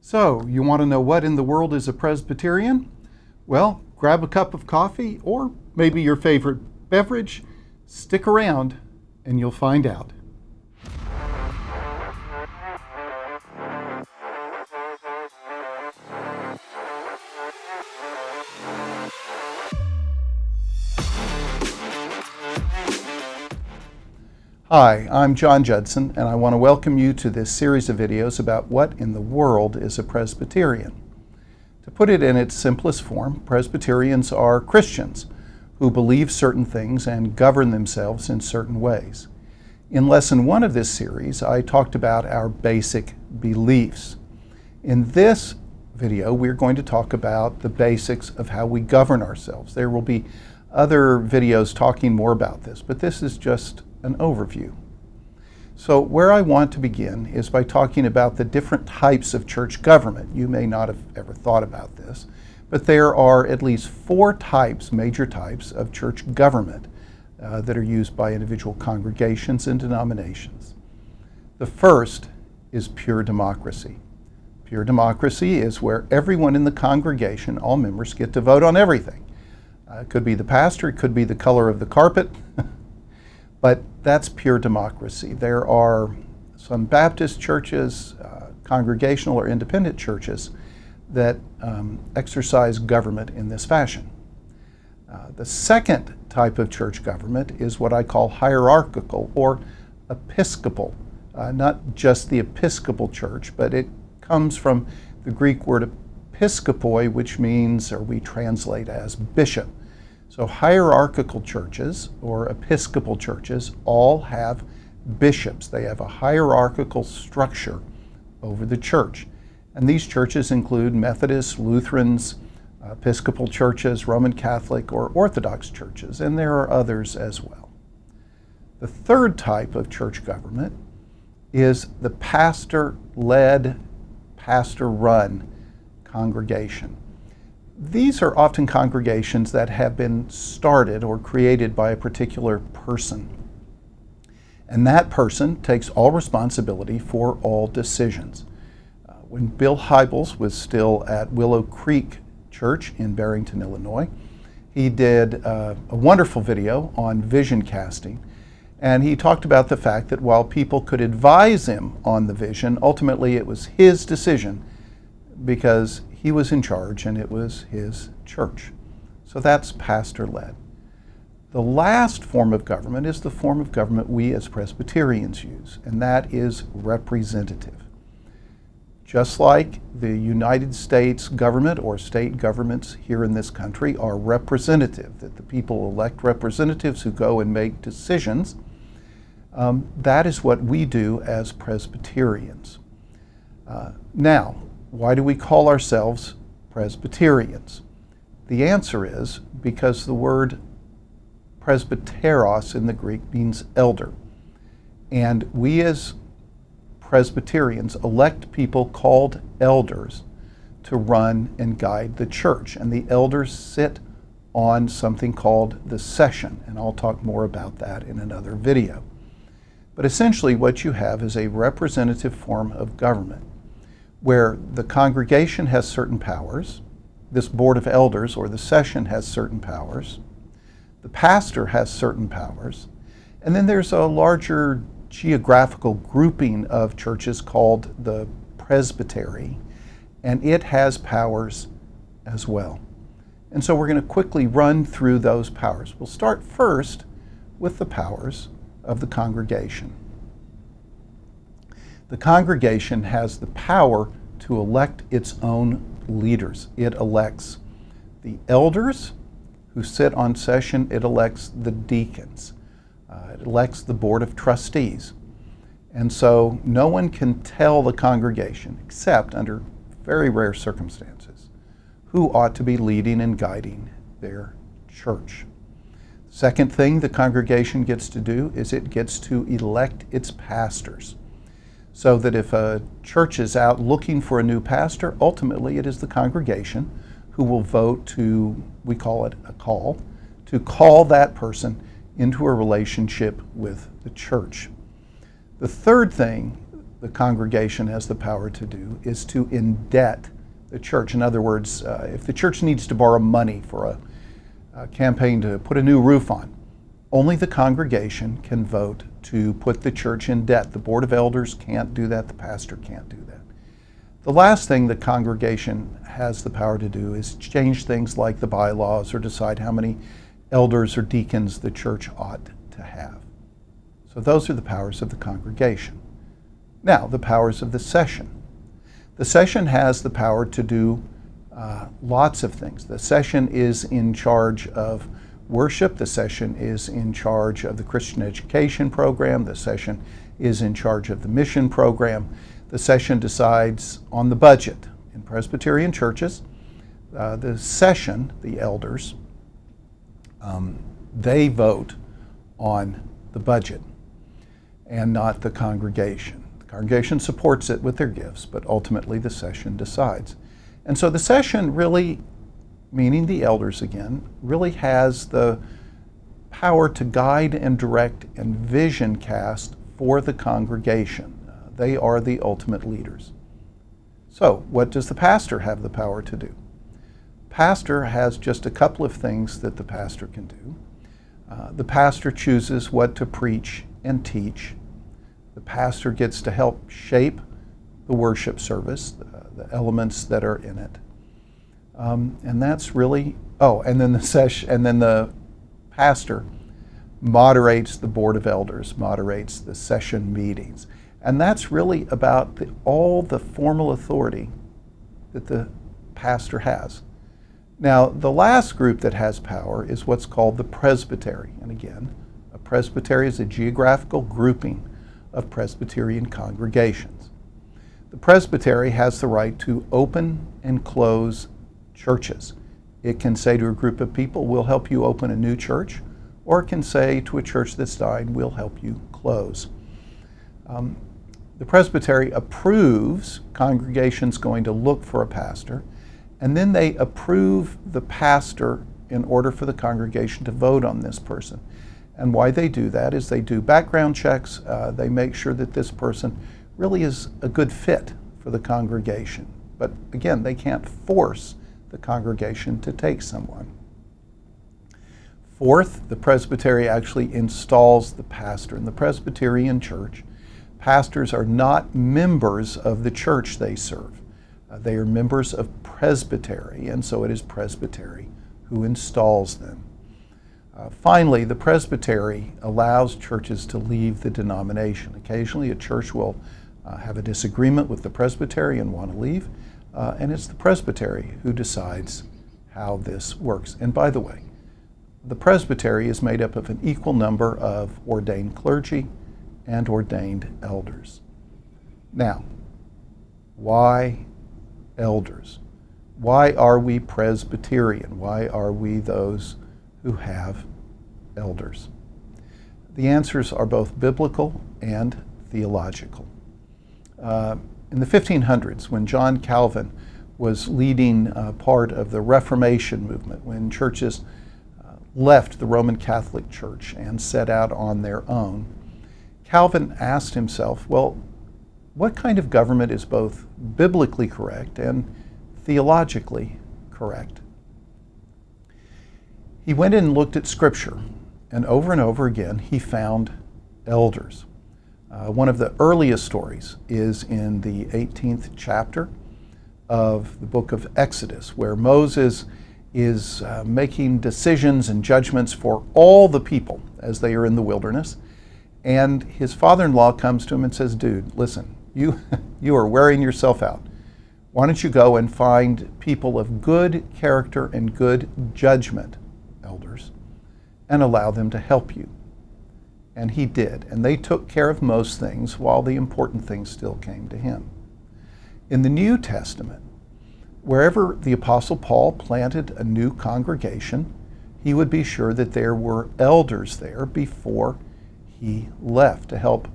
So, you want to know what in the world is a Presbyterian? Well, grab a cup of coffee or maybe your favorite beverage, stick around, and you'll find out. Hi, I'm John Judson, and I want to welcome you to this series of videos about what in the world is a Presbyterian. To put it in its simplest form, Presbyterians are Christians who believe certain things and govern themselves in certain ways. In Lesson 1 of this series, I talked about our basic beliefs. In this video, we're going to talk about the basics of how we govern ourselves. There will be other videos talking more about this, but this is just an overview. So where I want to begin is by talking about the different types of church government. You may not have ever thought about this, but there are at least 4 types, major types, of church government that are used by individual congregations and denominations. The first is pure democracy. Pure democracy is where everyone in the congregation, all members, get to vote on everything. It could be the pastor, it could be the color of the carpet, but that's pure democracy. There are some Baptist churches, congregational or independent churches, that exercise government in this fashion. The second type of church government is what I call hierarchical or episcopal. Not just the Episcopal Church, but it comes from the Greek word episkopoi, which means, or we translate as bishop. So hierarchical churches or Episcopal churches all have bishops. They have a hierarchical structure over the church. And these churches include Methodists, Lutherans, Episcopal churches, Roman Catholic, or Orthodox churches, and there are others as well. The third type of church government is the pastor-led, pastor-run congregation. These are often congregations that have been started or created by a particular person. And that person takes all responsibility for all decisions. When Bill Hybels was still at Willow Creek Church in Barrington, Illinois, he did a wonderful video on vision casting. And he talked about the fact that while people could advise him on the vision, ultimately it was his decision because he was in charge and it was his church. So that's pastor-led. The last form of government is the form of government we as Presbyterians use, and that is representative. Just like the United States government or state governments here in this country are representative, that the people elect representatives who go and make decisions, that is what we do as Presbyterians. Now, why do we call ourselves Presbyterians? The answer is because the word presbyteros in the Greek means elder. And we as Presbyterians elect people called elders to run and guide the church. And the elders sit on something called the session, and I'll talk more about that in another video. But essentially what you have is a representative form of government, where the congregation has certain powers, this board of elders or the session has certain powers, the pastor has certain powers, and then there's a larger geographical grouping of churches called the presbytery, and it has powers as well. And so we're going to quickly run through those powers. We'll start first with the powers of the congregation. The congregation has the power to elect its own leaders. It elects the elders who sit on session. It elects the deacons. It elects the board of trustees. And so no one can tell the congregation, except under very rare circumstances, who ought to be leading and guiding their church. Second thing the congregation gets to do is it gets to elect its pastors. So that if a church is out looking for a new pastor, ultimately it is the congregation who will vote to, we call it a call, to call that person into a relationship with the church. The third thing the congregation has the power to do is to indebt the church. In other words, if the church needs to borrow money for a campaign to put a new roof on, only the congregation can vote to put the church in debt. The Board of Elders can't do that. The pastor can't do that. The last thing the congregation has the power to do is change things like the bylaws or decide how many elders or deacons the church ought to have. So those are the powers of the congregation. Now, the powers of the session. The session has the power to do lots of things. The session is in charge of worship. The session is in charge of the Christian education program. The session is in charge of the mission program. The session decides on the budget. In Presbyterian churches, the session, the elders, they vote on the budget and not the congregation. The congregation supports it with their gifts, but ultimately the session decides. And so the session really, meaning the elders again, really has the power to guide and direct and vision cast for the congregation. They are the ultimate leaders. So what does the pastor have the power to do? Pastor has just a couple of things that the pastor can do. The pastor chooses what to preach and teach. The pastor gets to help shape the worship service, the elements that are in it. And that's really, and then the pastor moderates the Board of Elders, moderates the session meetings. And that's really about all the formal authority that the pastor has. Now, the last group that has power is what's called the presbytery. And again, a presbytery is a geographical grouping of Presbyterian congregations. The presbytery has the right to open and close churches. It can say to a group of people, we'll help you open a new church, or it can say to a church that's died, we'll help you close. The presbytery approves congregations going to look for a pastor, and then they approve the pastor in order for the congregation to vote on this person. And why they do that is they do background checks. They make sure that this person really is a good fit for the congregation. But again, they can't force the congregation to take someone. Fourth, the presbytery actually installs the pastor. In the Presbyterian church, pastors are not members of the church they serve. They are members of presbytery, and so it is presbytery who installs them. Finally, the presbytery allows churches to leave the denomination. Occasionally, a church will have a disagreement with the presbytery and want to leave, and it's the presbytery who decides how this works. And by the way, the presbytery is made up of an equal number of ordained clergy and ordained elders. Now, why elders? Why are we Presbyterian? Why are we those who have elders? The answers are both biblical and theological. In the 1500s, when John Calvin was leading part of the Reformation movement, when churches left the Roman Catholic Church and set out on their own, Calvin asked himself, well, what kind of government is both biblically correct and theologically correct? He went in and looked at Scripture, and over again he found elders. One of the earliest stories is in the 18th chapter of the book of Exodus, where Moses is making decisions and judgments for all the people as they are in the wilderness. And his father-in-law comes to him and says, dude, listen, you are wearing yourself out. Why don't you go and find people of good character and good judgment, elders, and allow them to help you. And he did. And they took care of most things while the important things still came to him. In the New Testament, wherever the Apostle Paul planted a new congregation, he would be sure that there were elders there before he left to help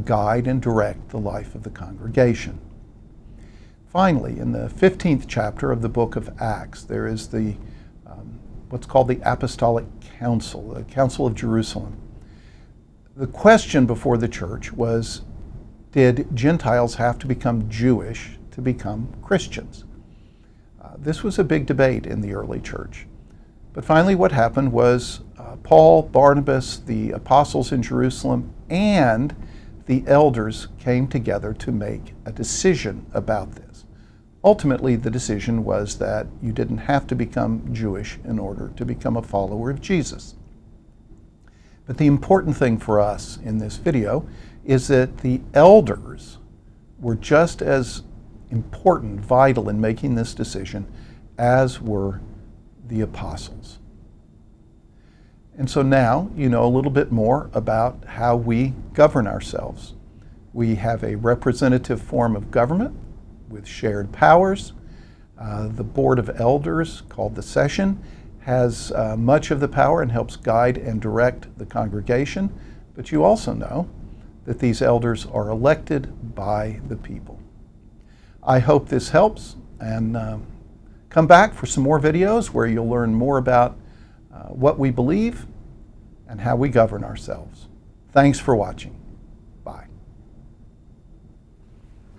guide and direct the life of the congregation. Finally, in the 15th chapter of the book of Acts, there is the what's called the Apostolic Council, the Council of Jerusalem. The question before the church was, did Gentiles have to become Jewish to become Christians? This was a big debate in the early church. But finally what happened was Paul, Barnabas, the apostles in Jerusalem, and the elders came together to make a decision about this. Ultimately, the decision was that you didn't have to become Jewish in order to become a follower of Jesus. But the important thing for us in this video is that the elders were just as important, vital in making this decision as were the apostles. And so now you know a little bit more about how we govern ourselves. We have a representative form of government with shared powers. The Board of Elders, called the Session, has much of the power and helps guide and direct the congregation. But you also know that these elders are elected by the people. I hope this helps, and come back for some more videos where you'll learn more about what we believe and how we govern ourselves. Thanks for watching.